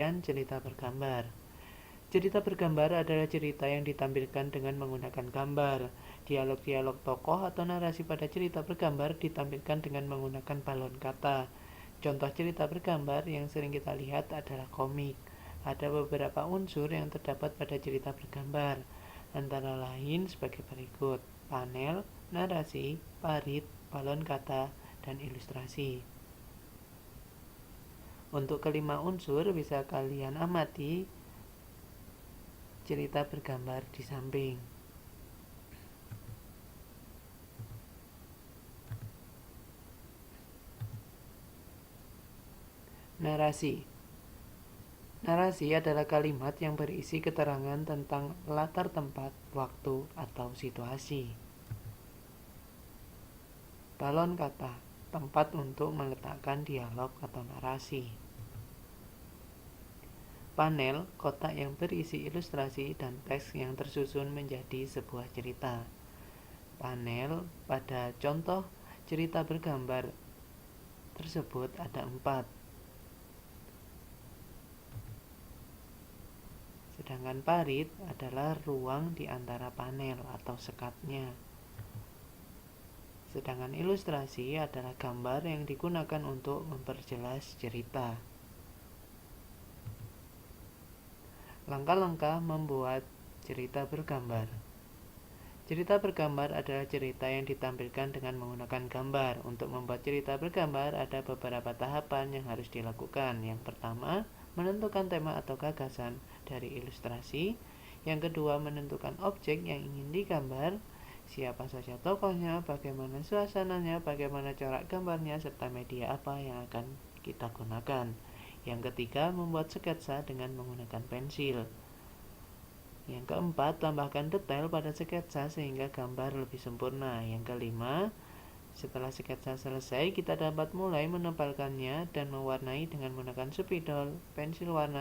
Cerita bergambar. Cerita bergambar adalah cerita yang ditampilkan dengan menggunakan gambar. Dialog-dialog tokoh atau narasi pada cerita bergambar ditampilkan dengan menggunakan balon kata. Contoh cerita bergambar yang sering kita lihat adalah komik. Ada beberapa unsur yang terdapat pada cerita bergambar, antara lain sebagai berikut: panel, narasi, parit, balon kata, dan ilustrasi. Untuk kelima unsur bisa kalian amati cerita bergambar di samping. Narasi. Narasi adalah kalimat yang berisi keterangan tentang latar tempat, waktu, atau situasi. Balon kata, tempat untuk meletakkan dialog atau narasi. Panel, kotak yang berisi ilustrasi dan teks yang tersusun menjadi sebuah cerita. Panel pada contoh cerita bergambar tersebut ada 4. Sedangkan parit adalah ruang di antara panel atau sekatnya. Sedangkan ilustrasi adalah gambar yang digunakan untuk memperjelas cerita. Langkah-langkah membuat cerita bergambar. Cerita bergambar adalah cerita yang ditampilkan dengan menggunakan gambar. Untuk membuat cerita bergambar ada beberapa tahapan yang harus dilakukan. Yang pertama, menentukan tema atau gagasan dari ilustrasi. Yang kedua, menentukan objek yang ingin digambar, siapa saja tokohnya, bagaimana suasananya, bagaimana corak gambarnya, serta media apa yang akan kita gunakan. Yang ketiga, membuat sketsa dengan menggunakan pensil. Yang keempat, tambahkan detail pada sketsa sehingga gambar lebih sempurna. Yang kelima, setelah sketsa selesai, kita dapat mulai menempelkannya dan mewarnai dengan menggunakan spidol, pensil warna,